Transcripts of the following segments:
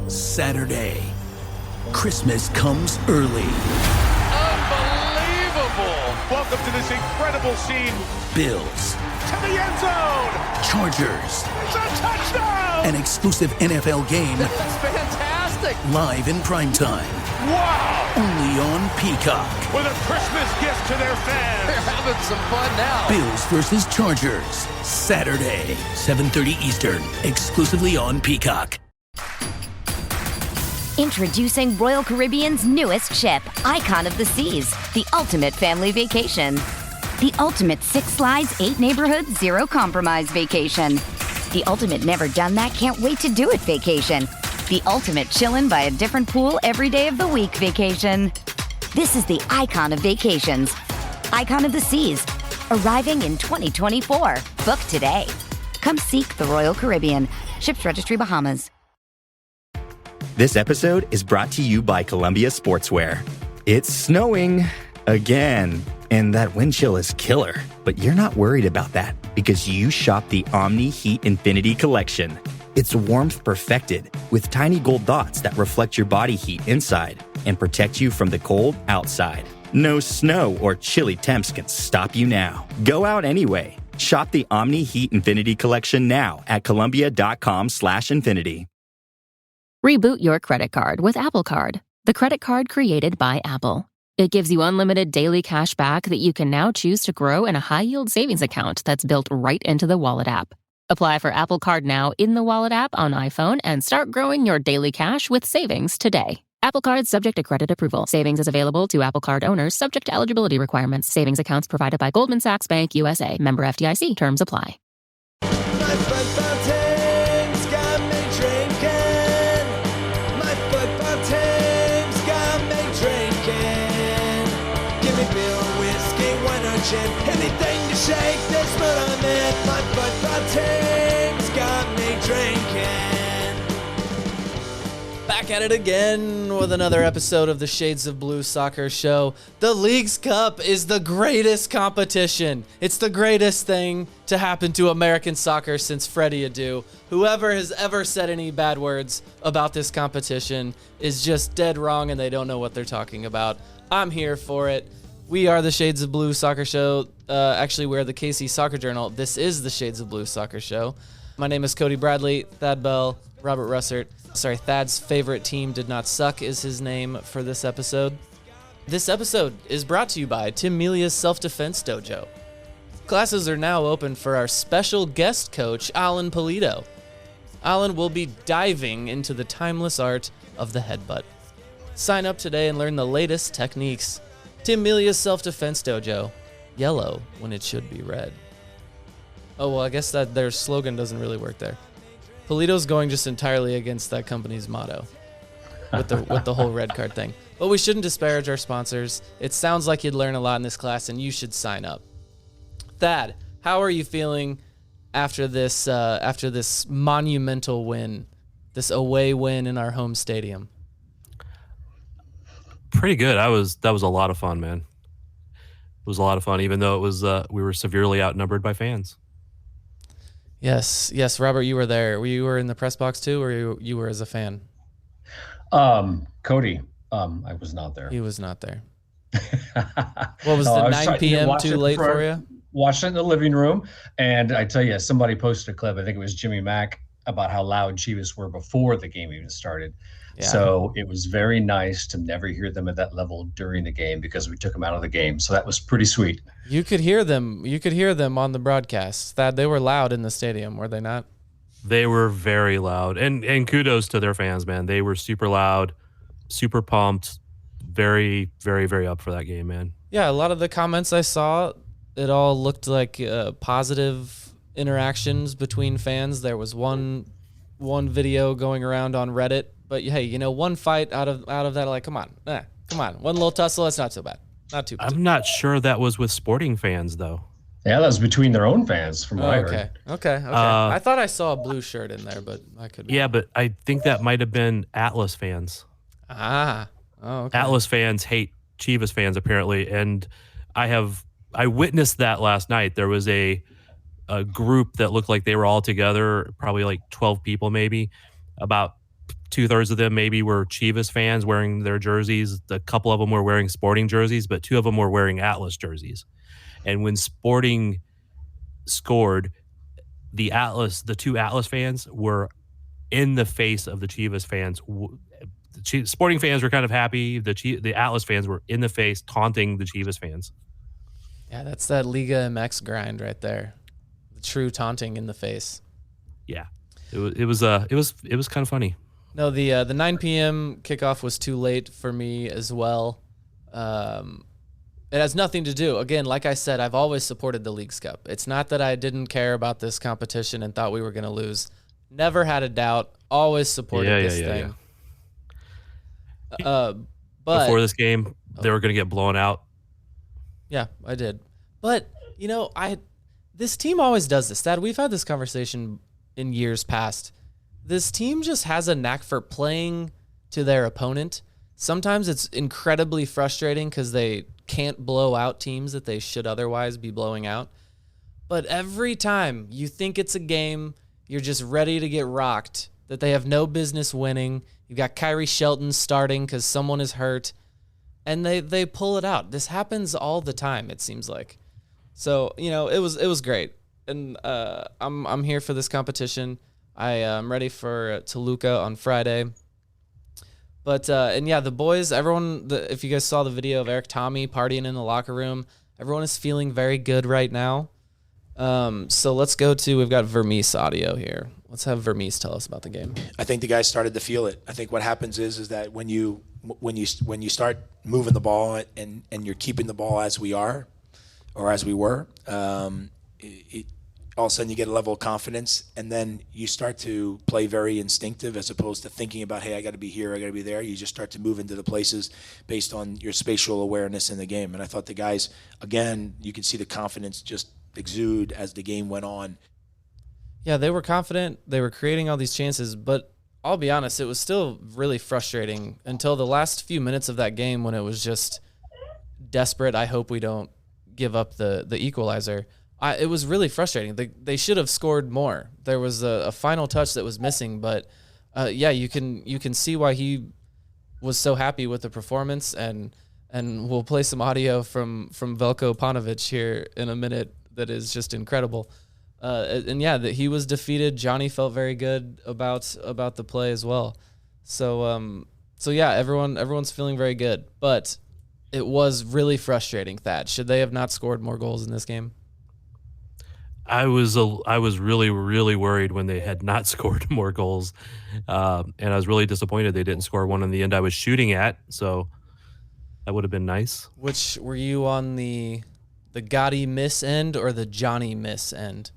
Saturday. Christmas comes early. Unbelievable! Welcome to this incredible scene. Bills. To the end zone! Chargers. It's a touchdown! An exclusive NFL game. That's fantastic! Live in primetime. Wow! Only on Peacock. With a Christmas gift to their fans. They're having some fun now. Bills versus Chargers. Saturday, 7:30 Eastern. Exclusively on Peacock. Introducing Royal Caribbean's newest ship, Icon of the Seas, the ultimate family vacation. The ultimate 6 slides, 8 neighborhoods, 0 compromise vacation. The ultimate never done that, can't wait to do it vacation. The ultimate chillin' by a different pool every day of the week vacation. This is the Icon of Vacations. Icon of the Seas, arriving in 2024. Book today. Come seek the Royal Caribbean. Ships Registry, Bahamas. This episode is brought to you by Columbia Sportswear. It's snowing again, and that wind chill is killer. But you're not worried about that because you shop the Omni Heat Infinity Collection. It's warmth perfected with tiny gold dots that reflect your body heat inside and protect you from the cold outside. No snow or chilly temps can stop you now. Go out anyway. Shop the Omni Heat Infinity Collection now at Columbia.com/infinity. Reboot your credit card with Apple Card, the credit card created by Apple. It gives you unlimited daily cash back that you can now choose to grow in a high-yield savings account that's built right into the Wallet app. Apply for Apple Card now in the Wallet app on iPhone and start growing your daily cash with savings today. Apple Card subject to credit approval. Savings is available to Apple Card owners subject to eligibility requirements. Savings accounts provided by Goldman Sachs Bank USA. Member FDIC. Terms apply. Anything to shake this mood I'm in. My football team's got me drinking. Back at it again with another episode of the Shades of Blue Soccer Show. The Leagues Cup is the greatest competition. It's the greatest thing to happen to American soccer since Freddie Adu. Whoever has ever said any bad words about this competition is just dead wrong and they don't know what they're talking about. I'm here for it. We are the Shades of Blue Soccer Show. Actually, we're the KC Soccer Journal. This is the Shades of Blue Soccer Show. My name is Cody Bradley, Thad Bell, Robert Russert. Sorry, Thad's favorite team did not suck is his name for this episode. This episode is brought to you by Tim Melia's Self-Defense Dojo. Classes are now open for our special guest coach, Alan Polito. Alan will be diving into the timeless art of the headbutt. Sign up today and learn the latest techniques. Tim Melia's Self-Defense Dojo. Yellow when it should be red. Oh, well, I guess that their slogan doesn't really work there. Polito's going just entirely against that company's motto with the whole red card thing. But we shouldn't disparage our sponsors. It sounds like you'd learn a lot in this class, and you should sign up. Thad, how are you feeling after this monumental win, this away win in our home stadium? Pretty good. That was a lot of fun, man. It was a lot of fun, even though it was we were severely outnumbered by fans. Yes, Robert, you were there. You were in the press box too, or you were as a fan? Cody, I was not there. He was not there. What was the 9 p.m. too late for you? Watched it in the living room, and I tell you, somebody posted a clip. I think it was Jimmy Mack about how loud Chivas were before the game even started. Yeah. So it was very nice to never hear them at that level during the game because we took them out of the game. So that was pretty sweet. You could hear them. You could hear them on the broadcast. That they were loud in the stadium, were they not? They were very loud, and kudos to their fans, man. They were super loud, super pumped, very, very, very up for that game, man. Yeah, a lot of the comments I saw, it all looked like positive interactions between fans. There was one video going around on Reddit. But hey, one fight out of that, like, come on, one little tussle, that's not so bad, not too bad. I'm not sure that was with sporting fans though. Yeah, that was between their own fans, from what I heard. Okay. I thought I saw a blue shirt in there, but I could. Yeah, but I think that might have been Atlas fans. Okay. Atlas fans hate Chivas fans apparently, and I witnessed that last night. There was a group that looked like they were all together, probably like 12 people maybe, about 2/3 of them maybe were Chivas fans wearing their jerseys. A couple of them were wearing Sporting jerseys, but 2 of them were wearing Atlas jerseys. And when Sporting scored, the 2 Atlas fans were in the face of the Chivas fans. The Sporting fans were kind of happy. The Atlas fans were in the face, taunting the Chivas fans. Yeah, that's that Liga MX grind right there. The true taunting in the face. Yeah, it was kind of funny. No, the 9 p.m. kickoff was too late for me as well. It has nothing to do. Again, like I said, I've always supported the Leagues Cup. It's not that I didn't care about this competition and thought we were going to lose. Never had a doubt. Always supported this thing. But before this game, they were going to get blown out. Yeah, I did. But this team always does this. Dad, we've had this conversation in years past. This team just has a knack for playing to their opponent. Sometimes it's incredibly frustrating because they can't blow out teams that they should otherwise be blowing out. But every time you think it's a game, you're just ready to get rocked, that they have no business winning. You've got Kyrie Shelton starting because someone is hurt, and they pull it out. This happens all the time, it seems like. So, it was great. And I'm here for this competition. I am ready for Toluca on Friday. But, the boys, everyone, if you guys saw the video of Eric Tommy partying in the locker room, everyone is feeling very good right now. So let's we've got Vermes audio here. Let's have Vermes tell us about the game. I think the guys started to feel it. I think what happens is that when you start moving the ball and you're keeping the ball as we are, or as we were, all of a sudden you get a level of confidence, and then you start to play very instinctive as opposed to thinking about, hey, I got to be here, I got to be there. You just start to move into the places based on your spatial awareness in the game. And I thought the guys, again, you could see the confidence just exude as the game went on. Yeah, they were confident. They were creating all these chances, but I'll be honest, it was still really frustrating until the last few minutes of that game when it was just desperate. I hope we don't give up the equalizer. It was really frustrating. They should have scored more. There was a final touch that was missing, but you can see why he was so happy with the performance, and we'll play some audio from Veljko Paunovic here in a minute that is just incredible. That he was defeated. Johnny felt very good about the play as well. So everyone's feeling very good, but it was really frustrating. Thad, should they have not scored more goals in this game? I was really, really worried when they had not scored more goals, and I was really disappointed they didn't score one in the end I was shooting at. So that would have been nice. Which were you on, the Gotti miss end or the Johnny miss end?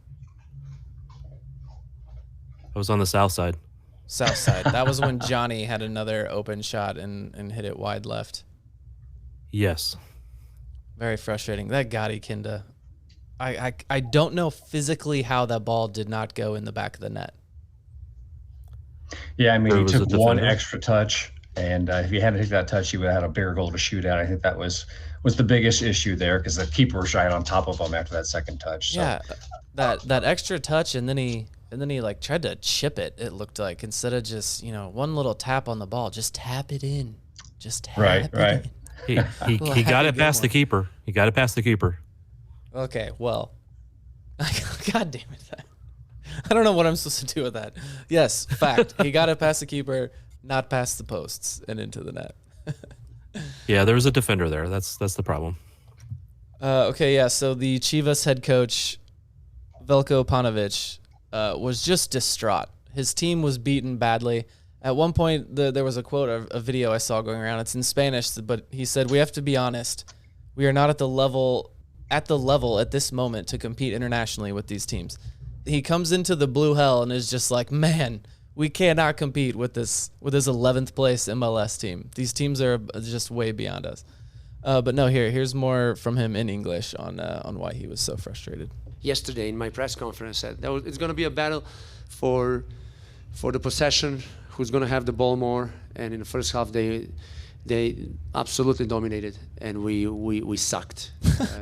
I was on the south side. South side. That was when Johnny had another open shot and hit it wide left. Yes. Very frustrating. That Gotti Kinda. I don't know physically how that ball did not go in the back of the net. Yeah, I mean, he took one extra touch, and if he hadn't taken that touch, he would have had a bigger goal to shoot at. I think that was the biggest issue there, because the keeper was right on top of him after that second touch. So. Yeah, that extra touch, and then he like tried to chip it. It looked like, instead of just one little tap on the ball, just tap it in, just tap it in. He got it past the keeper. He got it past the keeper. Okay, well, God damn it. I don't know what I'm supposed to do with that. Yes, fact. He got it past the keeper, not past the posts and into the net. Yeah, there was a defender there. That's the problem. So the Chivas head coach, Veljko Paunovic, was just distraught. His team was beaten badly. At one point, there was a quote, a video I saw going around. It's in Spanish, but he said, "We have to be honest. We are not at the level at this moment to compete internationally with these teams." He comes into the blue hell and is just like, man, we cannot compete with this 11th place MLS team. These teams are just way beyond us. But no, here's more from him in English on why he was so frustrated. Yesterday in my press conference, I said it's going to be a battle for the possession, who's going to have the ball more, and in the first half they absolutely dominated, and we sucked.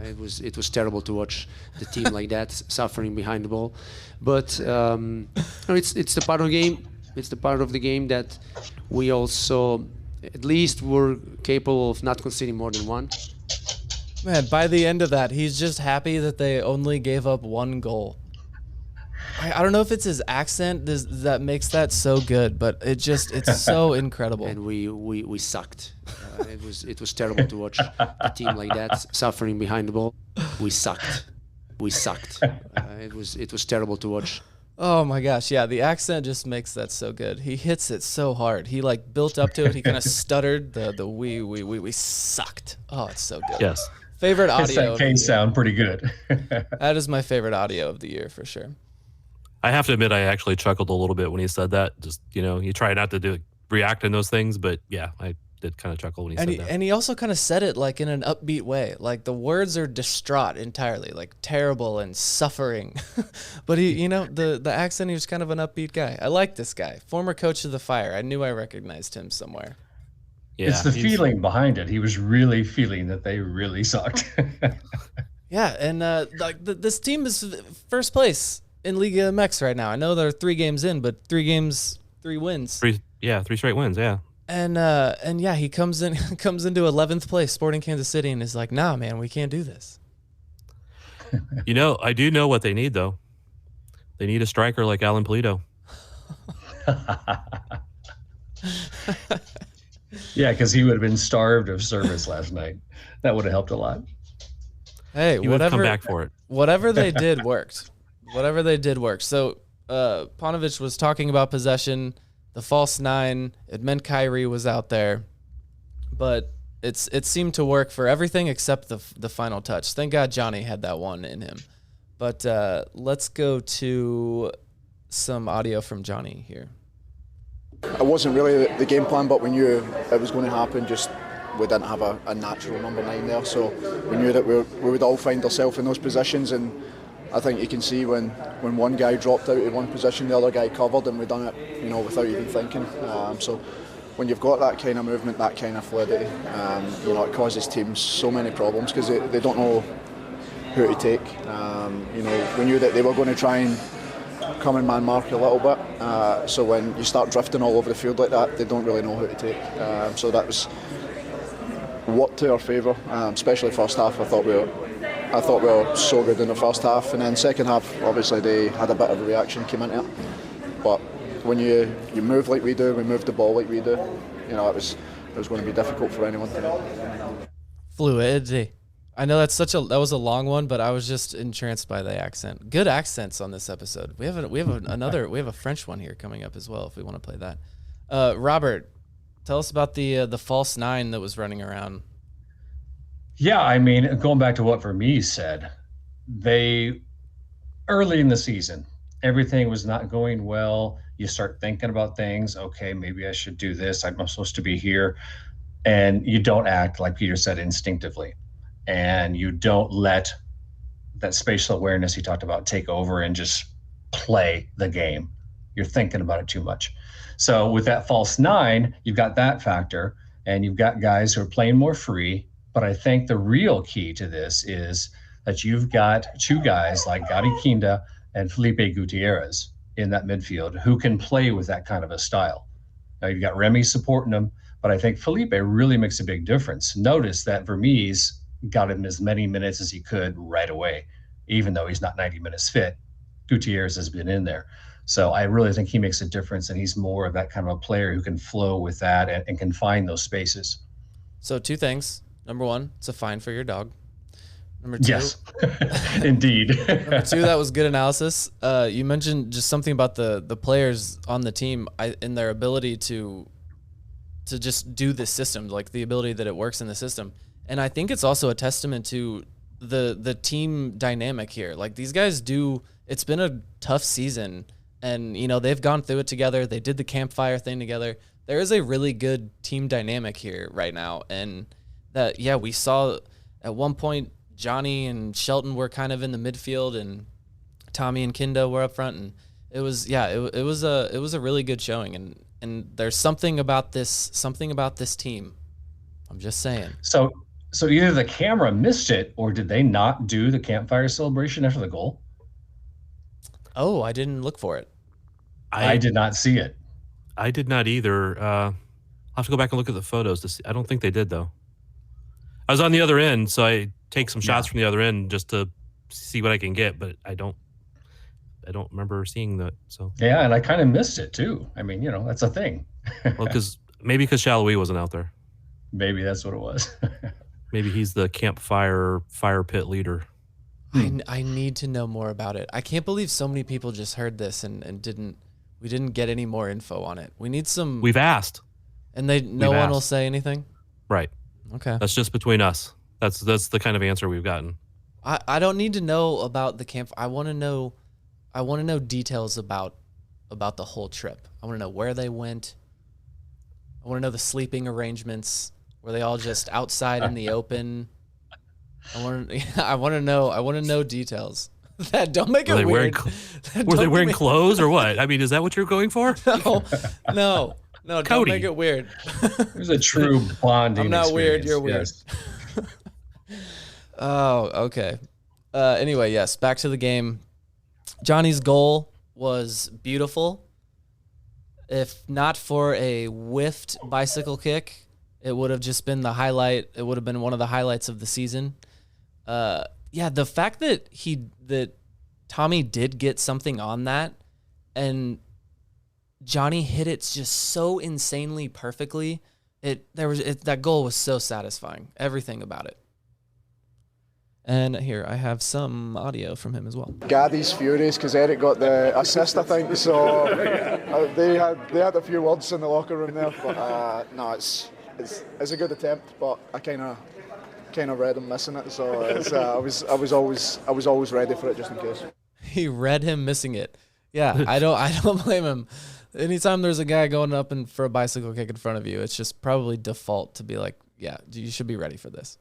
It was terrible to watch the team like that, suffering behind the ball. But it's the part of the game. It's the part of the game that we also, at least, were capable of not conceding more than one. Man, by the end of that, he's just happy that they only gave up one goal. I don't know if it's his accent that makes that so good, but it's so incredible. And we sucked. It was terrible to watch a team like that suffering behind the ball. We sucked. It was terrible to watch. Oh my gosh, yeah, the accent just makes that so good. He hits it so hard. He like built up to it. He kind of stuttered the we sucked. Oh, it's so good. Yes. Favorite audio. That can sound pretty good. That is my favorite audio of the year for sure. I have to admit, I actually chuckled a little bit when he said that. Just, you try not to react in those things, but yeah, I did kind of chuckle when he said that. And he also kind of said it like in an upbeat way. Like the words are distraught entirely, like terrible and suffering. But the accent, he was kind of an upbeat guy. I like this guy. Former coach of the Fire. I knew I recognized him somewhere. Yeah, it's the feeling behind it. He was really feeling that they really sucked. Yeah, and this team is first place in Liga MX right now. I know they're 3 games in, but 3 games, 3 wins. 3 straight wins, yeah. And yeah, he comes into 11th place, Sporting Kansas City, and is like, nah, man, we can't do this. I do know what they need, though. They need a striker like Alan Polito. Yeah, because he would have been starved of service last night. That would have helped a lot. Hey, he would have come back for it. Whatever they did worked. So Paunovic was talking about possession, the false 9. It meant Kyrie was out there, but it seemed to work for everything except the final touch. Thank God Johnny had that one in him. But let's go to some audio from Johnny here. It wasn't really the game plan, but we knew it was going to happen. Just we didn't have a natural number 9 there, so we knew that we would all find ourselves in those positions. And I think you can see when one guy dropped out of one position, the other guy covered, and we done it, without even thinking. So when you've got that kind of movement, that kind of fluidity, it causes teams so many problems because they don't know who to take. We knew that they were going to try and come and man mark a little bit. So when you start drifting all over the field like that, they don't really know who to take. So that was worked to our favour, especially first half. I thought we were so good in the first half, and then second half, obviously they had a bit of a reaction, came into it. But when you move like we do, we move the ball like we do, it was going to be difficult for anyone to. Fluidity. I know that was a long one, but I was just entranced by the accent. Good accents on this episode. We have a French one here coming up as well if we want to play that. Robert, tell us about the false 9 that was running around. Yeah, I mean, going back to what Vermes said, early in the season, everything was not going well. You start thinking about things. Okay, maybe I should do this. I'm supposed to be here. And you don't act, like Peter said, instinctively. And you don't let that spatial awareness he talked about take over and just play the game. You're thinking about it too much. So with that false 9, you've got that factor, and you've got guys who are playing more free. But I think the real key to this is that you've got 2 guys like Gadi Kinda and Felipe Gutierrez in that midfield who can play with that kind of a style. Now you've got Remi supporting them, but I think Felipe really makes a big difference. Notice that Vermes got him as many minutes as he could right away, even though he's not 90 minutes fit. Gutierrez has been in there. So I really think he makes a difference, and he's more of that kind of a player who can flow with that and can find those spaces. So 2 things. Number 1, it's a fine for your dog. Number 2. Yes, indeed. Number 2, that was good analysis. You mentioned just something about the players on the team and their ability to just do this system, like the ability that it works in the system. And I think it's also a testament to the team dynamic here. Like these guys it's been a tough season, and they've gone through it together. They did the campfire thing together. There is a really good team dynamic here right now. And that, yeah, we saw at one point Johnny and Shelton were kind of in the midfield, and Tommy and Kinda were up front, and it was a really good showing. And there's something about this team. I'm just saying. So either the camera missed it, or did they not do the campfire celebration after the goal? Oh, I didn't look for it. I did not see it. I did not either. I'll have to go back and look at the photos to see. I don't think they did, though. I was on the other end, so I take some shots from the other end just to see what I can get, but I don't remember seeing that. So yeah, and I kind of missed it too. I mean, that's a thing. well, because Shallowy wasn't out there. Maybe that's what it was. Maybe he's the campfire fire pit leader. I need to know more about it. I can't believe so many people just heard this and we didn't get any more info on it. We need some. We've asked, and no one will say anything. Right. Okay. That's just between us. That's the kind of answer we've gotten. I don't need to know about the camp. I want to know details about the whole trip. I want to know where they went. I want to know the sleeping arrangements. Were they all just outside in the open? I want to know details. That don't make it weird. Were they wearing clothes or what? I mean, is that what you're going for? No. Cody. Don't make it weird. It was a true bonding. I'm not experience. weird. You're weird. Yes. Oh, okay. Anyway, yes. Back to the game. Johnny's goal was beautiful. If not for a whiffed bicycle kick, it would have just been the highlight. It would have been one of the highlights of the season. Yeah, the fact that Tommy did get something on that, and Johnny hit it just so insanely perfectly. That goal was so satisfying. Everything about it. And here, I have some audio from him as well. Gaddy's furious because Eric got the assist, I think. So they had a few words in the locker room there. But no, it's a good attempt, but I kind of read him missing it. So I was always ready for it just in case. He read him missing it. Yeah, I don't blame him. Anytime there's a guy going up for a bicycle kick in front of you, it's just probably default to be like, yeah, you should be ready for this.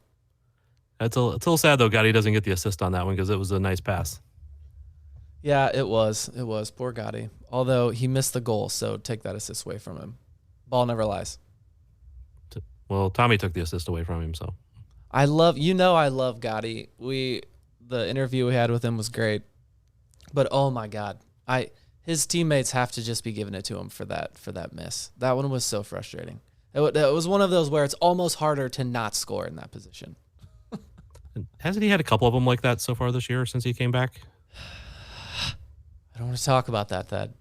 It's a little sad, though, Gotti doesn't get the assist on that one because it was a nice pass. Yeah, it was. Poor Gotti. Although he missed the goal, so take that assist away from him. Ball never lies. Well, Tommy took the assist away from him, so. I love Gotti. The interview we had with him was great. But, oh, my God. His teammates have to just be giving it to him for that miss. That one was so frustrating. It was one of those where it's almost harder to not score in that position. Hasn't he had a couple of them like that so far this year since he came back? I don't want to talk about that, Thad.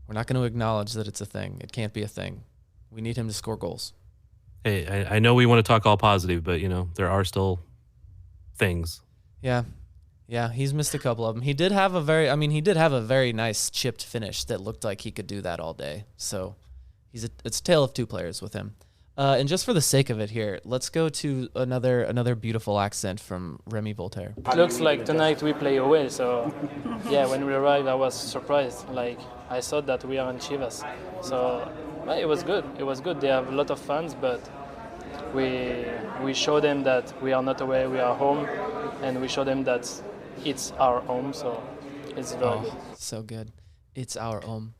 We're not going to acknowledge that it's a thing. It can't be a thing. We need him to score goals. Hey, I know we want to talk all positive, but, there are still things. Yeah, he's missed a couple of them. He did have a very nice chipped finish that looked like he could do that all day. So it's a tale of two players with him. And just for the sake of it here, let's go to another beautiful accent from Remi Walter. It looks like tonight we play away, so yeah, when we arrived I was surprised. Like, I thought that we are in Chivas. So it was good. It was good. They have a lot of fans, but we show them that we are not away, we are home, and we show them that it's our home, so it's very good. So good. It's our home.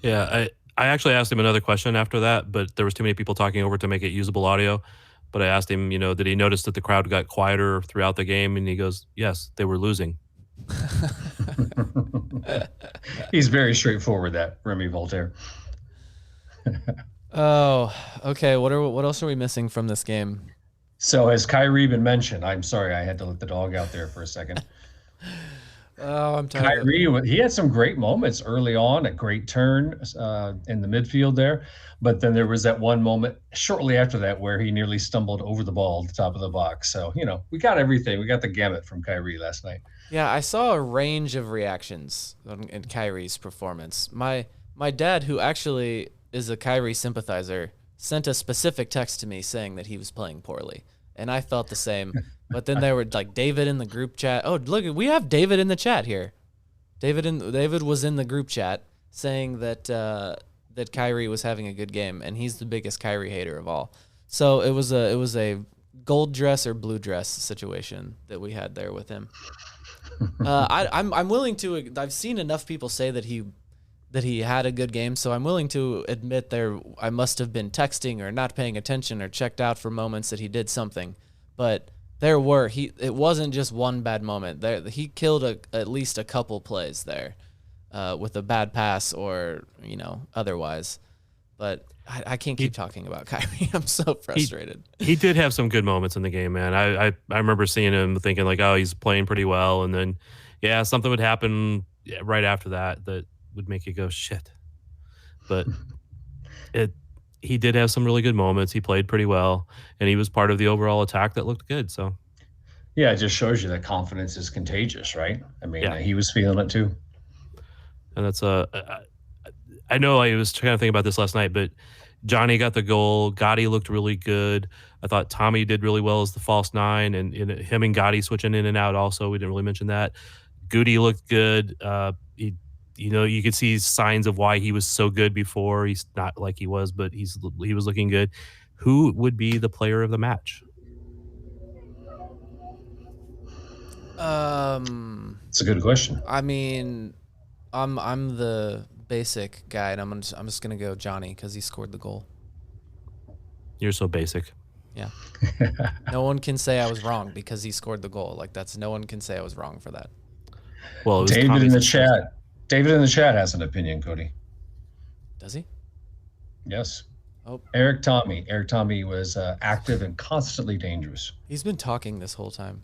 Yeah, I actually asked him another question after that, but there was too many people talking over to make it usable audio. But I asked him, did he notice that the crowd got quieter throughout the game? And he goes, yes, they were losing. He's very straightforward, that Remi Walter. Oh, okay. What else are we missing from this game? So has Kyrie been mentioned? I'm sorry, I had to let the dog out there for a second. Oh, I'm tired. Kyrie, he had some great moments early on, a great turn in the midfield there. But then there was that one moment shortly after that where he nearly stumbled over the ball at the top of the box. So, we got everything. We got the gamut from Kyrie last night. Yeah, I saw a range of reactions in Kyrie's performance. My dad, who actually is a Kyrie sympathizer, sent a specific text to me saying that he was playing poorly. And I felt the same. But then there were like David in the group chat. Oh, look, we have David in the chat here. David was in the group chat saying that that Kyrie was having a good game, and he's the biggest Kyrie hater of all. So it was a gold dress or blue dress situation that we had there with him. I'm willing to. I've seen enough people say that he had a good game, so I'm willing to admit I must have been texting or not paying attention or checked out for moments that he did something. But it wasn't just one bad moment. He killed at least a couple plays there. with a bad pass or, otherwise. But I can't keep talking about Kyrie. I'm so frustrated. He did have some good moments in the game, man. I remember seeing him thinking like, oh, he's playing pretty well. And then, something would happen right after that would make you go, shit. But he did have some really good moments. He played pretty well, and he was part of the overall attack that looked good. So, yeah, it just shows you that confidence is contagious, right? I mean, he was feeling it too. And that's I know I was trying to think about this last night, but Johnny got the goal. Gotti looked really good. I thought Tommy did really well as the false nine, and him and Gotti switching in and out also. We didn't really mention that. Goody looked good. You could see signs of why he was so good before. He's not like he was, but he was looking good. Who would be the player of the match? It's a good question. I mean, I'm the basic guy, and I'm just gonna go Johnny because he scored the goal. You're so basic. Yeah. No one can say I was wrong because he scored the goal. Like no one can say I was wrong for that. Well, David in the chat. David in the chat has an opinion, Cody. Does he? Yes. Oh. Eric Tommy was active and constantly dangerous. He's been talking this whole time.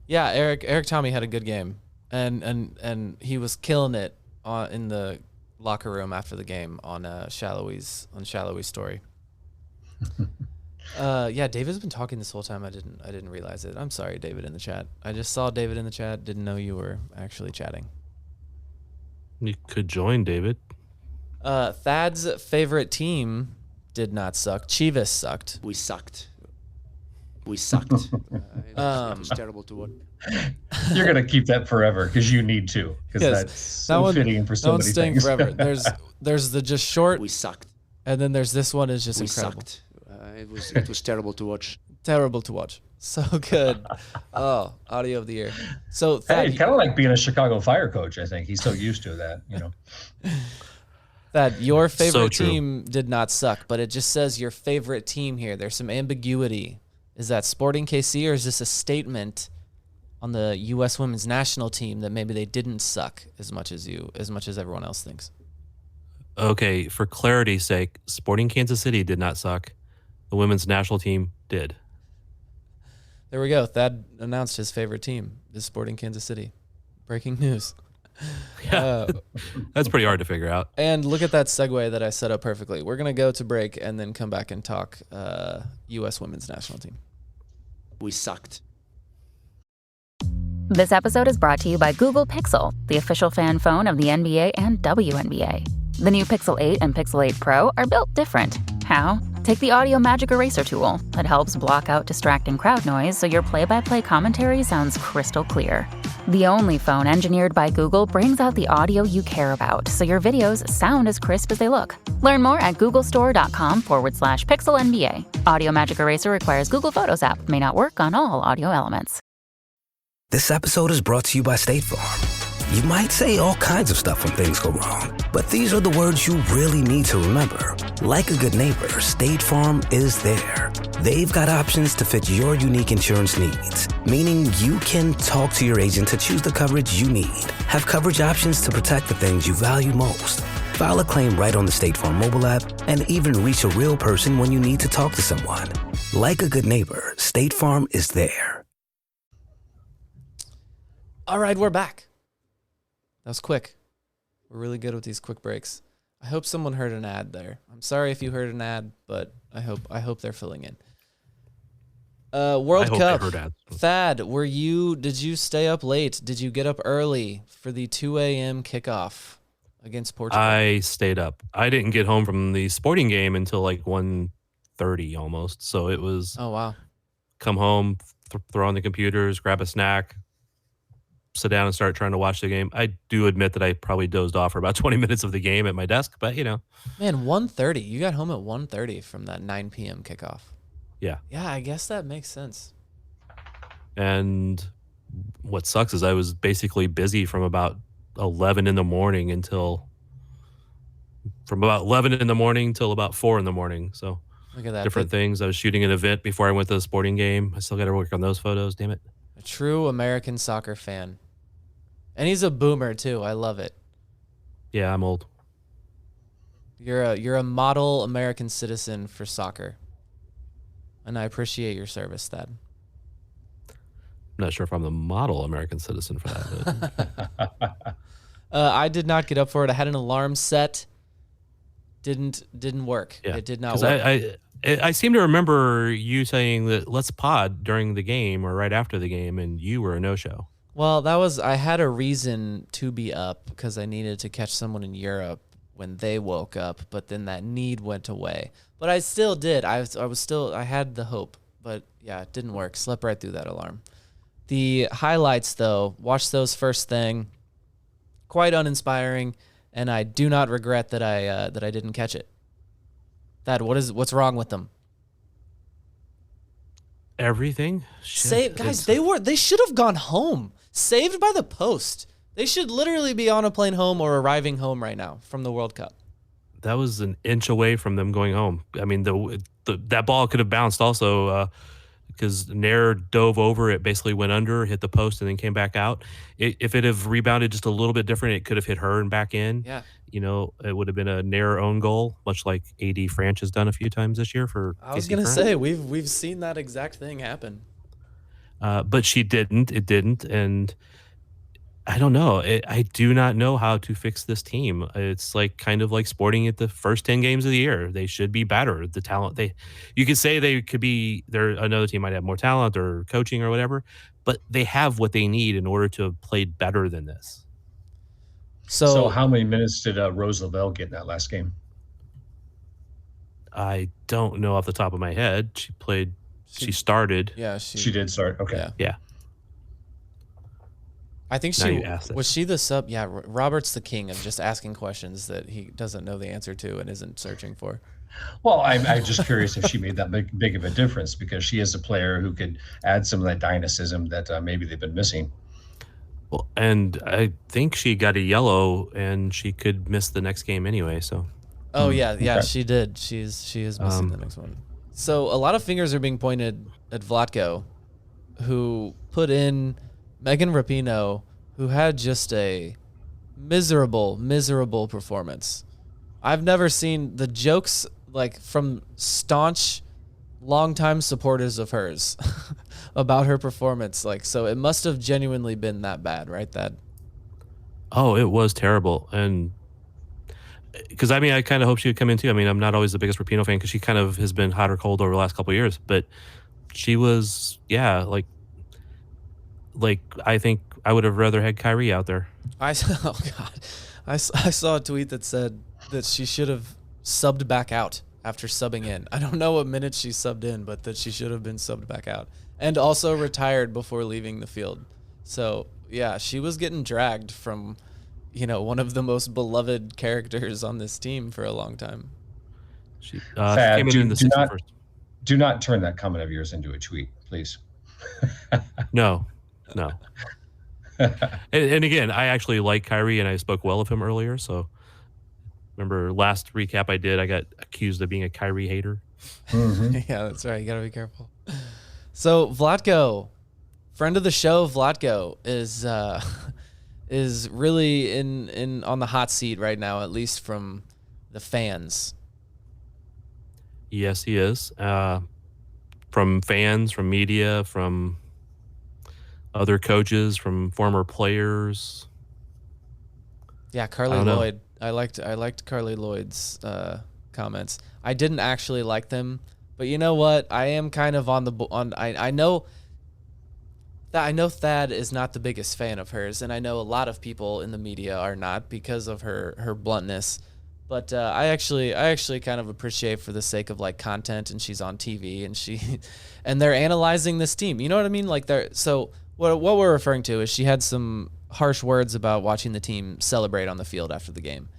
Yeah, Eric Tommy had a good game, and he was killing it in the locker room after the game on Shallowy's story. David's been talking this whole time. I didn't realize it. I'm sorry, David in the chat. I just saw David in the chat. Didn't know you were actually chatting. You could join, David. Thad's favorite team did not suck. Chivas sucked. We sucked. It was terrible to watch. You're gonna keep that forever because you need to, because that's so fitting for so many things. Forever. There's the just short. We sucked. And then there's this one is just we incredible. Sucked. It was terrible to watch. Terrible to watch. So good. Oh, audio of the year. So Thad, kind of like being a Chicago Fire coach. I think he's so used to that. Thad, your favorite team did not suck, but it just says your favorite team here. There's some ambiguity. Is that Sporting KC, or is this a statement on the U.S. women's national team that maybe they didn't suck as much as everyone else thinks? Okay, for clarity's sake, Sporting Kansas City did not suck. The women's national team did. There we go. Thad announced his favorite team is Sporting Kansas City. Breaking news. Yeah, that's pretty hard to figure out. And look at that segue that I set up perfectly. We're going to go to break and then come back and talk U.S. women's national team. We sucked. This episode is brought to you by Google Pixel, the official fan phone of the NBA and WNBA. The new Pixel 8 and Pixel 8 Pro are built different. How? Take the Audio Magic Eraser tool. It helps block out distracting crowd noise so your play-by-play commentary sounds crystal clear. The only phone engineered by Google brings out the audio you care about so your videos sound as crisp as they look. Learn more at googlestore.com/pixelnba. Audio Magic Eraser requires Google Photos app. May not work on all audio elements. This episode is brought to you by State Farm. You might say all kinds of stuff when things go wrong, but these are the words you really need to remember. Like a good neighbor, State Farm is there. They've got options to fit your unique insurance needs, meaning you can talk to your agent to choose the coverage you need. Have coverage options to protect the things you value most. File a claim right on the State Farm mobile app, and even reach a real person when you need to talk to someone. Like a good neighbor, State Farm is there. All right, we're back. That was quick. We're really good with these quick breaks. I hope someone heard an ad there. I'm sorry if you heard an ad, but I hope they're filling in. World Cup. Thad, did you stay up late? Did you get up early for the 2 a.m. kickoff against Portugal? I stayed up. I didn't get home from the sporting game until like 1:30 almost. So it was. Oh wow. Come home, throw on the computers, grab a snack, sit down and start trying to watch the game. I do admit that I probably dozed off for about 20 minutes of the game at my desk, but Man, 1:30. You got home at 1:30 from that 9 p.m. kickoff. Yeah. Yeah, I guess that makes sense. And what sucks is I was basically busy from about 11 in the morning till about 4 in the morning. So look at that. Different things. I was shooting an event before I went to the sporting game. I still got to work on those photos. Damn it. A true American soccer fan. And he's a boomer too. I love it. Yeah, I'm old. You're a model American citizen for soccer, and I appreciate your service, Thad. I'm not sure if I'm the model American citizen for that. But I did not get up for it. I had an alarm set. Didn't work. yeah, It did not work. I seem to remember you saying that let's pod during the game or right after the game, and you were a no-show. Well, I had a reason to be up because I needed to catch someone in Europe when they woke up, but then that need went away. But I still did. I had the hope, but yeah, it didn't work. Slept right through that alarm. The highlights, though, watched those first thing. Quite uninspiring, and I do not regret that I didn't catch it. Thad, what's wrong with them? Everything. Guys, they should have gone home. Saved by the post. They should literally be on a plane home or arriving home right now from the World Cup. That was an inch away from them going home. I mean, that ball could have bounced also because Nair dove over it, basically went under, hit the post, and then came back out. If it have rebounded just a little bit different, it could have hit her and back in. Yeah. You know, it would have been a Nair own goal, much like AD Franch has done a few times this year for I was KC going to France. say, we've seen that exact thing happen. But she didn't. It didn't. And I don't know. I do not know how to fix this team. It's like kind of like Sporting at the first 10 games of the year. They should be better. The talent you could say they could be there. Another team might have more talent or coaching or whatever, but they have what they need in order to have played better than this. So how many minutes did Rose Lavelle get in that last game? I don't know off the top of my head. She started. Yeah, she did start. Okay. Yeah. I think was she the sub? Yeah, Robert's the king of just asking questions that he doesn't know the answer to and isn't searching for. Well, I'm just curious if she made that big of a difference because she is a player who could add some of that dynamism that maybe they've been missing. Well, and I think she got a yellow and she could miss the next game anyway. So. Oh yeah, okay. She did. She is missing the next one. So a lot of fingers are being pointed at Vlatko, who put in Megan Rapinoe, who had just a miserable performance. I've never seen the jokes like from staunch, longtime supporters of hers about her performance. Like, so it must have genuinely been that bad, right? Oh, it was terrible. And because I mean, I kind of hope she would come in too. I mean, I'm not always the biggest Rapinoe fan because she kind of has been hot or cold over the last couple of years, but she was, yeah, like I think I would have rather had Kyrie out there. I saw a tweet that said that she should have subbed back out after subbing in. I don't know what minute she subbed in, but that she should have been subbed back out and also retired before leaving the field. So yeah, she was getting dragged from, one of the most beloved characters on this team for a long time. She came in the first. Do not turn that comment of yours into a tweet, please. No. and again, I actually like Kyrie, and I spoke well of him earlier. So remember last recap I did, I got accused of being a Kyrie hater. Mm-hmm. Yeah, that's right. You got to be careful. So Vlatko, friend of the show, Vlatko is really in on the hot seat right now, at least from the fans. Yes, he is. From fans, from media, from other coaches, from former players. Yeah, Carly Lloyd. I liked Carly Lloyd's comments. I didn't actually like them, but you know what? I am kind of I know Thad is not the biggest fan of hers, and I know a lot of people in the media are not because of her bluntness. But I actually kind of appreciate for the sake of like content, and she's on TV, and they're analyzing this team. You know what I mean? Like what we're referring to is she had some harsh words about watching the team celebrate on the field after the game,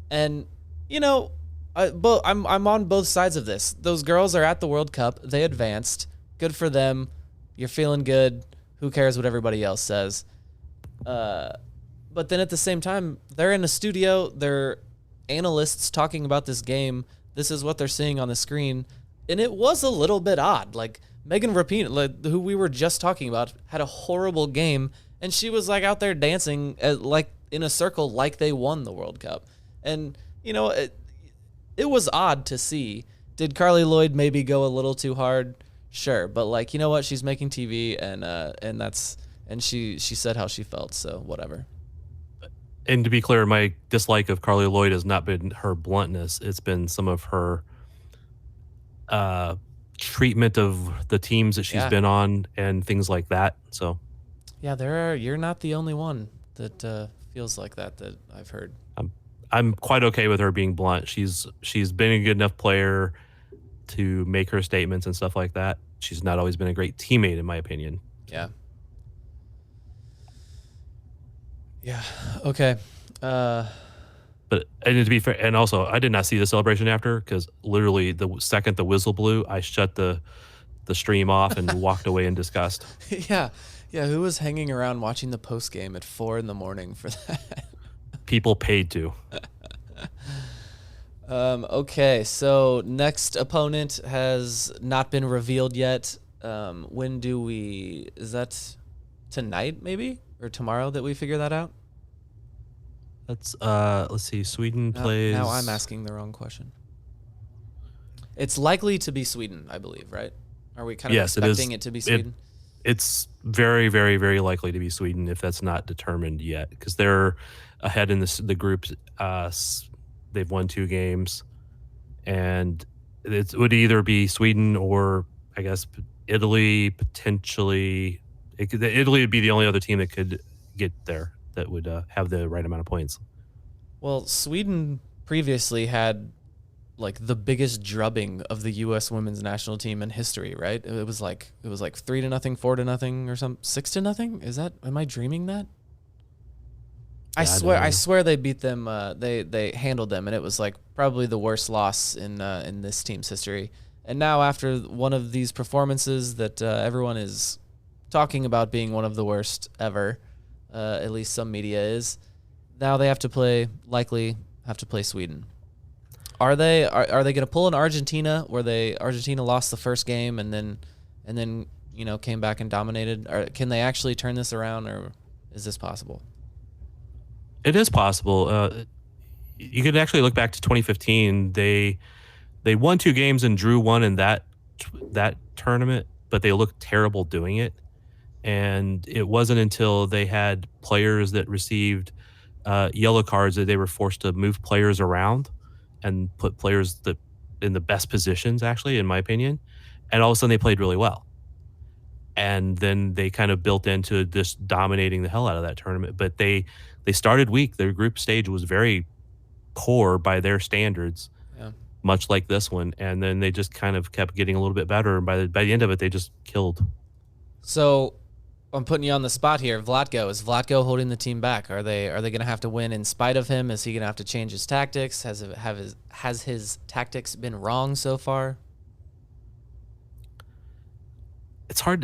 and I'm on both sides of this. Those girls are at the World Cup. They advanced. Good for them. You're feeling good. Who cares what everybody else says? But then at the same time, they're in a studio. They're analysts talking about this game. This is what they're seeing on the screen. And it was a little bit odd. Like Megan Rapinoe, who we were just talking about, had a horrible game. And she was like out there dancing in a circle like they won the World Cup. And, you know, it was odd to see. Did Carly Lloyd maybe go a little too hard? Sure. But, like, you know what? She's making TV, and she said how she felt, so whatever. And to be clear, my dislike of Carly Lloyd has not been her bluntness. It's been some of her treatment of the teams that she's been on and things like that. So, yeah, you're not the only one that feels like that I've heard. I'm quite okay with her being blunt. She's been a good enough player to make her statements and stuff like that. She's not always been a great teammate, in my opinion. Yeah. Yeah. Okay. But and to be fair, and also I did not see the celebration after, because literally the second the whistle blew, I shut the stream off and walked away in disgust. Yeah. Who was hanging around watching the post game at 4 a.m. for that? People paid to. Okay, so next opponent has not been revealed yet. Is that tonight maybe, or tomorrow that we figure that out? Let's see. Sweden plays. Now I'm asking the wrong question. It's likely to be Sweden, I believe, right? Are we kind of expecting it to be Sweden? It's very, very, very likely to be Sweden if that's not determined yet, because they're ahead in the group. They've won 2 games, and it would either be Sweden or, I guess, Italy potentially. Italy would be the only other team that could get there that would have the right amount of points. Well, Sweden previously had like the biggest drubbing of the U.S. women's national team in history, right? It was like 3-0, 4-0, or something, 6-0. Is that? Am I dreaming that? I swear they beat them. They handled them, and it was like probably the worst loss in this team's history. And now, after one of these performances that everyone is talking about being one of the worst ever, at least some media is, now they likely have to play Sweden. Are they going to pull an Argentina where Argentina lost the first game and then came back and dominated? Or can they actually turn this around, or is this possible? It is possible. You could actually look back to 2015. They won 2 games and drew 1 in that tournament, but they looked terrible doing it. And it wasn't until they had players that received yellow cards that they were forced to move players around and put players in the best positions, actually, in my opinion. And all of a sudden they played really well. And then they kind of built into just dominating the hell out of that tournament. But they started weak. Their group stage was very poor by their standards, much like this one. And then they just kind of kept getting a little bit better. And by the end of it, they just killed. So I'm putting you on the spot here. Vlatko, is Vlatko holding the team back? Are they going to have to win in spite of him? Is he going to have to change his tactics? Has his tactics been wrong so far? It's hard.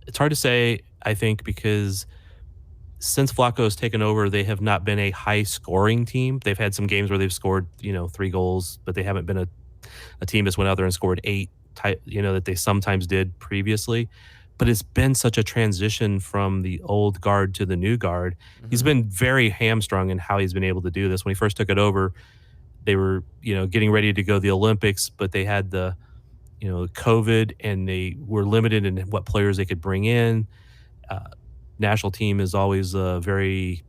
It's hard to say, I think, because since Vlatko has taken over, they have not been a high-scoring team. They've had some games where they've scored, 3 goals, but they haven't been a team that's went out there and scored 8. That they sometimes did previously. But it's been such a transition from the old guard to the new guard. Mm-hmm. He's been very hamstrung in how he's been able to do this. When he first took it over, they were, getting ready to go to the Olympics, but they had the, COVID, and they were limited in what players they could bring in. National team is always very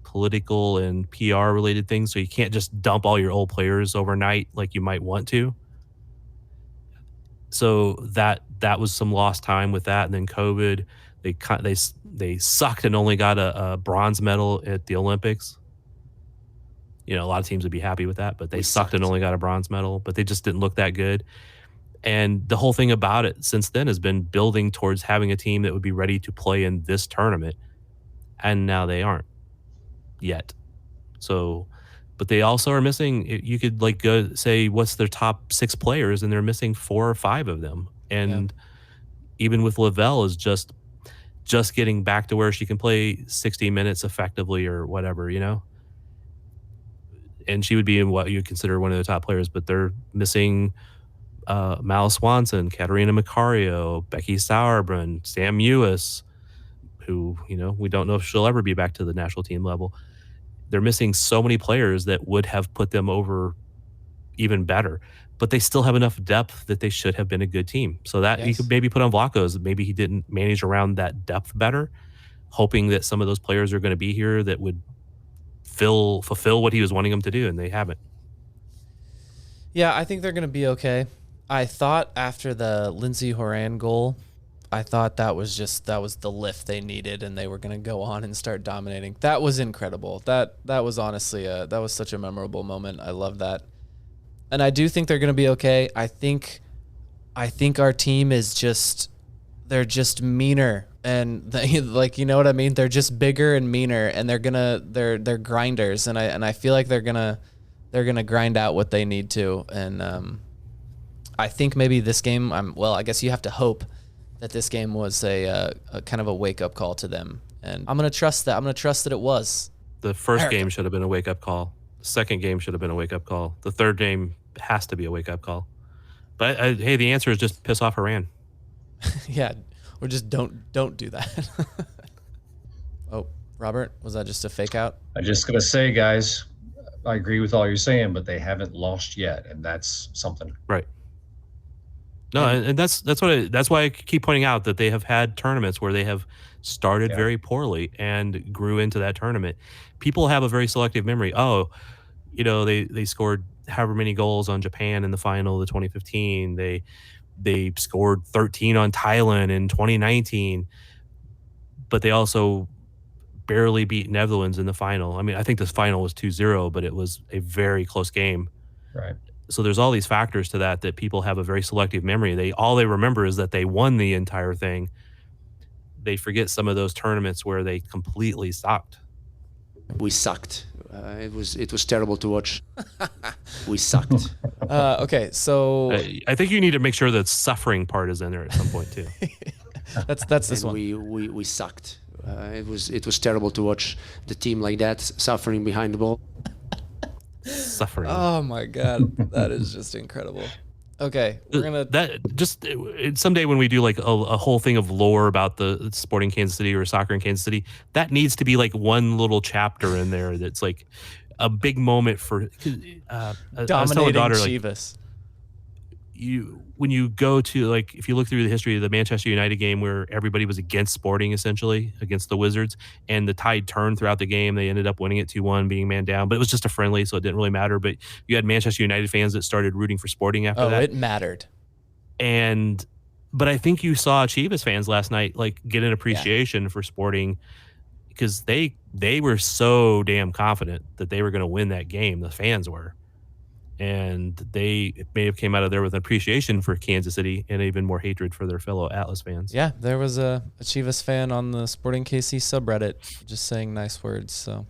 political and PR related things, so you can't just dump all your old players overnight like you might want to. So that was some lost time with that, and then COVID, they sucked and only got a bronze medal at the Olympics. A lot of teams would be happy with that, but they sucked and only got a bronze medal, but they just didn't look that good. And the whole thing about it since then has been building towards having a team that would be ready to play in this tournament, and now they aren't yet. So, but they also are missing. You could go say what's their top 6 players, and they're missing 4 or 5 of them. And even with Lavelle is just getting back to where she can play 60 minutes effectively or whatever, And she would be in what you consider one of the top players, but they're missing Mal Swanson, Katarina Macario, Becky Sauerbrunn, Sam Ewis, who, we don't know if she'll ever be back to the national team level. They're missing so many players that would have put them over even better, but they still have enough depth that they should have been a good team. So that you could maybe put on Vlatko's. Maybe he didn't manage around that depth better, hoping that some of those players are going to be here that would fulfill what he was wanting them to do, and they haven't. Yeah, I think they're going to be okay. I thought after the Lindsey Horan goal, I thought that was the lift they needed, and they were going to go on and start dominating. That was incredible. That was honestly that was such a memorable moment. I love that. And I do think they're going to be okay. I think our team is they're just meaner, and like, you know what I mean? They're just bigger and meaner, and they're grinders, and I feel like they're going to grind out what they need to. And I think maybe this game, I guess you have to hope that this game was a kind of a wake-up call to them. And I'm going to trust that. I'm going to trust that it was. The first game should have been a wake-up call. The second game should have been a wake-up call. The third game has to be a wake-up call. But, hey, the answer is just piss off Iran. Yeah, or just don't do that. Oh, Robert, was that just a fake out? I'm just going to say, guys, I agree with all you're saying, but they haven't lost yet, and that's something. Right. No, and that's why I keep pointing out that they have had tournaments where they have started very poorly and grew into that tournament. People have a very selective memory. Oh, they scored however many goals on Japan in the final of 2015. They scored 13 on Thailand in 2019, but they also barely beat Netherlands in the final. I mean, I think this final was 2-0, but it was a very close game. Right. So there's all these factors to that people have a very selective memory. All they remember is that they won the entire thing. They forget some of those tournaments where they completely sucked. We sucked. It was terrible to watch. We sucked. Okay, so I think you need to make sure that suffering part is in there at some point too. that's this one. We sucked. It was terrible to watch the team like that suffering behind the ball. Suffering. Oh my God, that is just incredible. Okay, we're gonna someday when we do like a whole thing of lore about the Sporting Kansas City or soccer in Kansas City, that needs to be like one little chapter in there that's like a big moment for dominating Chivas. When you go to, like, if you look through the history of the Manchester United game where everybody was against Sporting, essentially against the Wizards, and the tide turned throughout the game, they ended up winning it 2-1, being man down, but it was just a friendly, so it didn't really matter. But you had Manchester United fans that started rooting for Sporting after that. Oh, it mattered. But I think you saw Chivas fans last night like get an appreciation for Sporting, because they were so damn confident that they were going to win that game. The fans were. And they may have came out of there with an appreciation for Kansas City and even more hatred for their fellow Atlas fans. Yeah, there was a Chivas fan on the Sporting KC subreddit just saying nice words. So,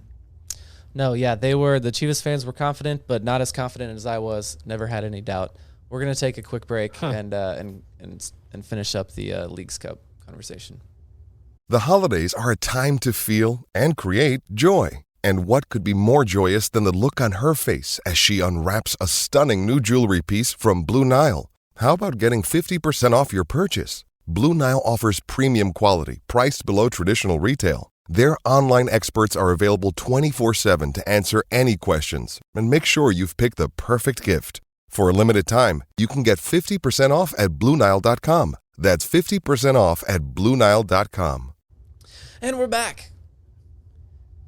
no, yeah, the Chivas fans were confident, but not as confident as I was. Never had any doubt. We're gonna take a quick break and finish up the Leagues Cup conversation. The holidays are a time to feel and create joy. And what could be more joyous than the look on her face as she unwraps a stunning new jewelry piece from Blue Nile? How about getting 50% off your purchase? Blue Nile offers premium quality, priced below traditional retail. Their online experts are available 24/7 to answer any questions and make sure you've picked the perfect gift. For a limited time, you can get 50% off at BlueNile.com. That's 50% off at BlueNile.com. And we're back.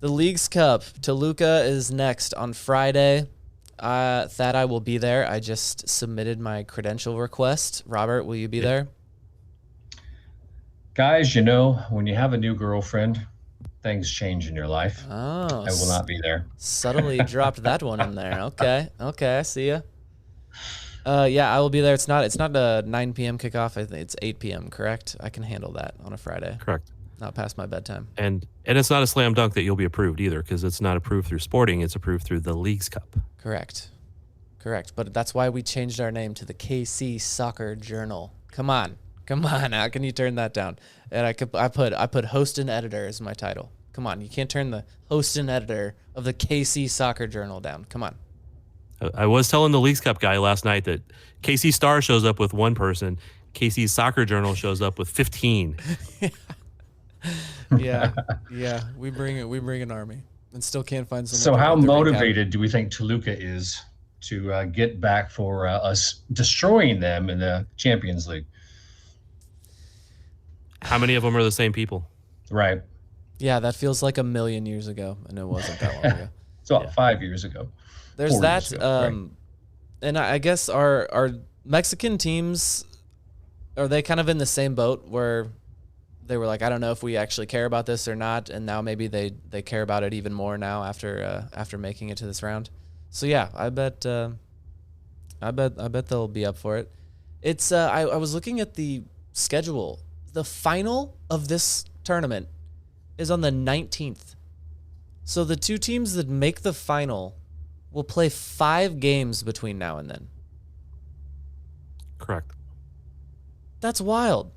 The Leagues Cup. Toluca is next on Friday. Thad, I will be there. I just submitted my credential request. Robert, will you be there? Guys, when you have a new girlfriend, things change in your life. Oh, I will not be there. Subtly dropped that one in there. Okay, I see ya. Yeah, I will be there. It's not a 9 p.m. kickoff. I think it's 8 p.m. Correct? I can handle that on a Friday. Correct. Not past my bedtime. And it's not a slam dunk that you'll be approved either, because it's not approved through Sporting. It's approved through the Leagues Cup. Correct. But that's why we changed our name to the KC Soccer Journal. Come on. How can you turn that down? And I put host and editor as my title. Come on, you can't turn the host and editor of the KC Soccer Journal down. Come on. I was telling the Leagues Cup guy last night that KC Star shows up with one person, KC Soccer Journal shows up with 15. Yeah. We bring an army and still can't find someone. So how motivated do we think Toluca is to get back for us destroying them in the Champions League? How many of them are the same people? Right. Yeah, that feels like 1,000,000 years ago, and it wasn't that long ago. It's about 5 years ago. There's that, and I guess our Mexican teams, are they kind of in the same boat where they were like, I don't know if we actually care about this or not, and now maybe they care about it even more now after making it to this round. So yeah, I bet they'll be up for it. It's I was looking at the schedule. The final of this tournament is on the 19th. So the two teams that make the final will play 5 games between now and then. Correct. That's wild.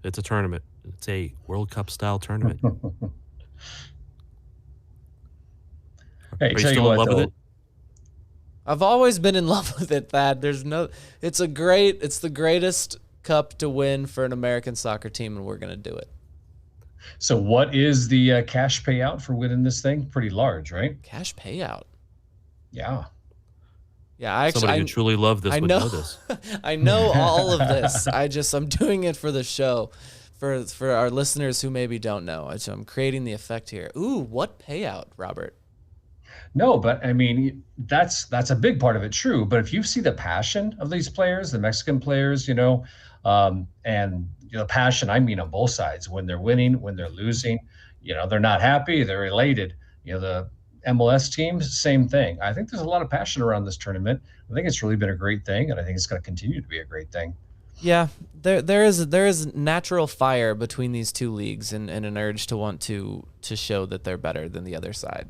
It's a tournament. It's a World Cup style tournament. Hey, are you still in love with it? I've always been in love with it, Thad. It's the greatest cup to win for an American soccer team, and we're going to do it. So what is the cash payout for winning this thing? Pretty large, right? Cash payout? Yeah. Yeah, somebody who truly loved this would know this. I know all of this. I'm doing it for the show, for our listeners who maybe don't know. So I'm creating the effect here. Ooh, what payout, Robert? No, but I mean that's a big part of it, true. But if you see the passion of these players, the Mexican players, and passion, I mean on both sides. When they're winning, when they're losing, they're not happy, they're elated. The MLS teams, same thing. I think there's a lot of passion around this tournament. I think it's really been a great thing, and I think it's going to continue to be a great thing. Yeah, there is natural fire between these two leagues, and an urge to want to show that they're better than the other side.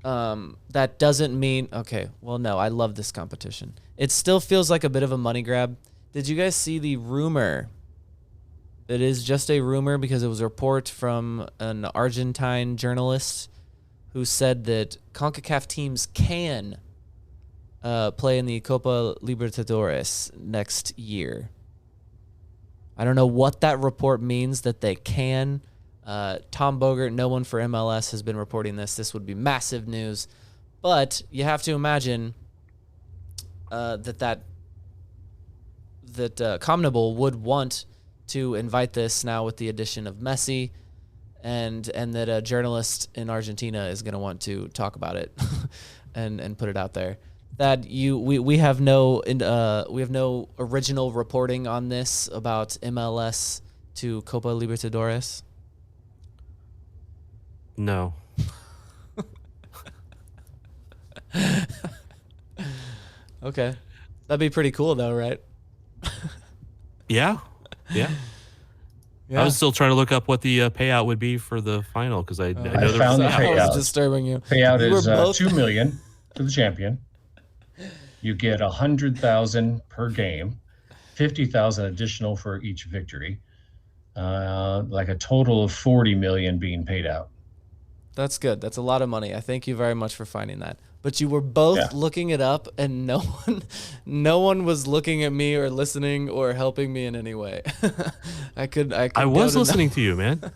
That doesn't mean no, I love this competition. It still feels like a bit of a money grab. Did you guys see the rumor? It is just a rumor because it was a report from an Argentine journalist who said that CONCACAF teams can play in the Copa Libertadores next year. I don't know what that report means that they can. Tom Bogert, no one for MLS, has been reporting this. This would be massive news. But you have to imagine that CONMEBOL would want to invite this now with the addition of Messi, and that a journalist in Argentina is going to want to talk about it and put it out there. That we have no original reporting on this about MLS to Copa Libertadores. No. Okay, that'd be pretty cool though, right? Yeah. I was still trying to look up what the payout would be for the final because I know I found the payout. I was disturbing you. Payout is $2 million to the champion. You get $100,000 per game, $50,000 additional for each victory, like a total of $40 million being paid out. That's good. That's a lot of money. I thank you very much for finding that. But you were both looking it up, and no one was looking at me or listening or helping me in any way. I was listening to you, man.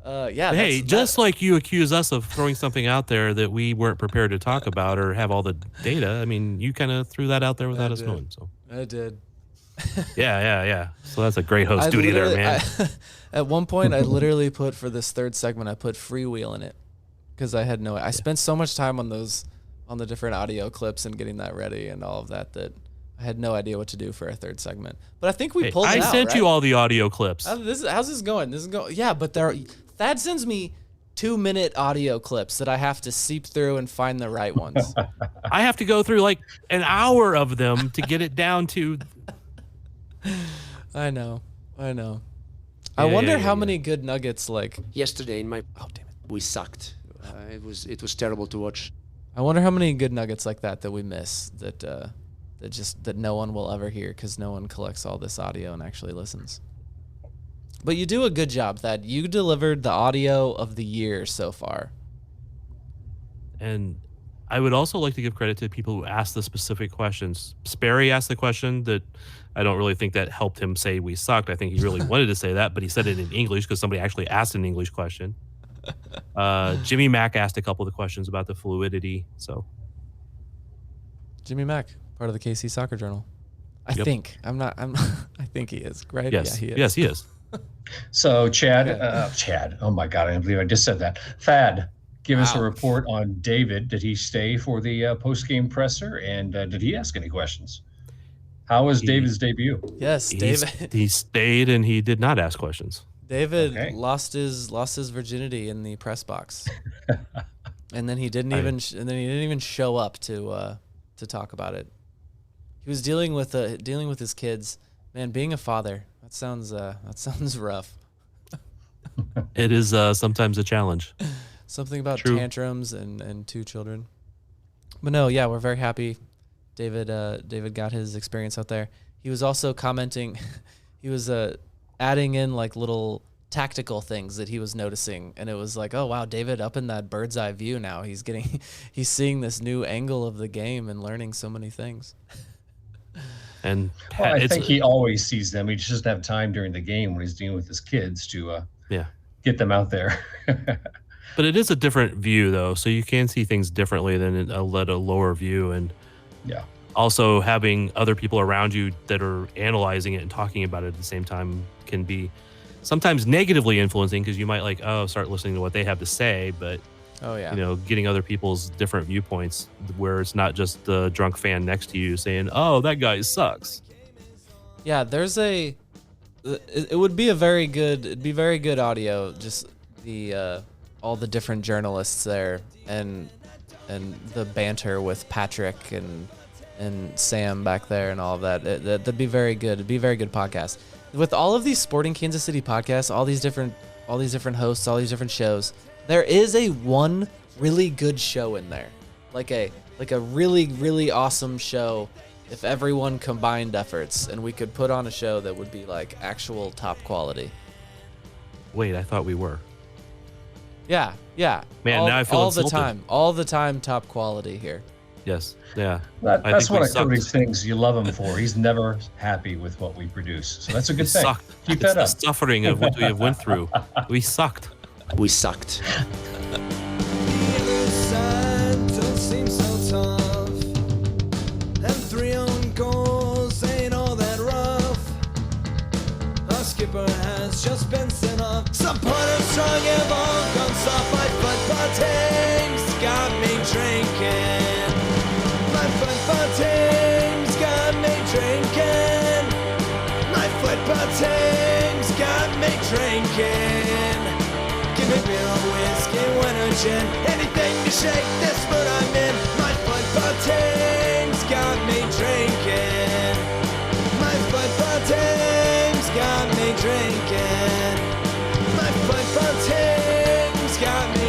Hey, just like you accuse us of throwing something out there that we weren't prepared to talk about or have all the data, I mean, you kind of threw that out there without us knowing. So I did. Yeah. So that's a great host duty there, man. At one point, I literally put, for this third segment, I put freewheel in it because I had I spent so much time on the different audio clips and getting that ready and all of that I had no idea what to do for a third segment. But I think we pulled it out, I sent you all the audio clips. How's this going? This is going. Yeah, but Thad sends me 2-minute audio clips that I have to seep through and find the right ones. I have to go through like an hour of them to get it down to. I know. I wonder how many good nuggets yesterday in my. Oh damn it! We sucked. It was terrible to watch. I wonder how many good nuggets like that we miss that no one will ever hear because no one collects all this audio and actually listens. But you do a good job, Thad. You delivered the audio of the year so far. And I would also like to give credit to people who asked the specific questions. Sperry asked the question that I don't really think that helped him say we sucked. I think he really wanted to say that, but he said it in English because somebody actually asked an English question. Jimmy Mack asked a couple of the questions about the fluidity. So Jimmy Mack, part of the KC Soccer Journal. I think. I think he is, right? Yes. Yeah, he is. Yes, he is. So Chad, oh my God, I can't believe I just said that. Thad, give us a report on David. Did he stay for the post-game presser, and did he ask any questions? How was David's debut? Yes, David. He stayed and he did not ask questions. David lost his virginity in the press box, and then he didn't even show up to talk about it. He was dealing with his kids. Man, being a father, that sounds rough. It is sometimes a challenge. Something about tantrums and 2 children. But no, yeah, we're very happy. David got his experience out there. He was also commenting. He was adding in like little tactical things that he was noticing, and it was like, oh wow, David up in that bird's eye view now. He's seeing this new angle of the game and learning so many things. And I think he always sees them. He just doesn't have time during the game when he's dealing with his kids to get them out there. But it is a different view, though, so you can see things differently than a lower view. And also having other people around you that are analyzing it and talking about it at the same time can be sometimes negatively influencing, because you might start listening to what they have to say, but getting other people's different viewpoints where it's not just the drunk fan next to you saying, oh, that guy sucks. Yeah, it would be very good audio, just the all the different journalists there and the banter with Patrick and Sam back there and all of that. That'd be very good. It'd be a very good podcast. With all of these Sporting Kansas City podcasts, all these different hosts, all these different shows, there is one really good show in there. Like a really, really awesome show if everyone combined efforts, and we could put on a show that would be like actual top quality. Wait, I thought we were. Yeah. Man, now I feel insulted. All the time top quality here. Yes, yeah. That's one of Cody's things you love him for. He's never happy with what we produce. So that's a good thing. Sucked. Keep that up. The suffering of what we have went through. We sucked. We sucked. Skipper has just been sent off. Some point of strong and ball comes off. My football team's got me drinking. My football team's got me drinking. My football team's got me drinking. Give me beer or whiskey, wine or gin, anything to shake this mood I'm in. My football team's got me drinking. My football team's got me drinking. My football team's got me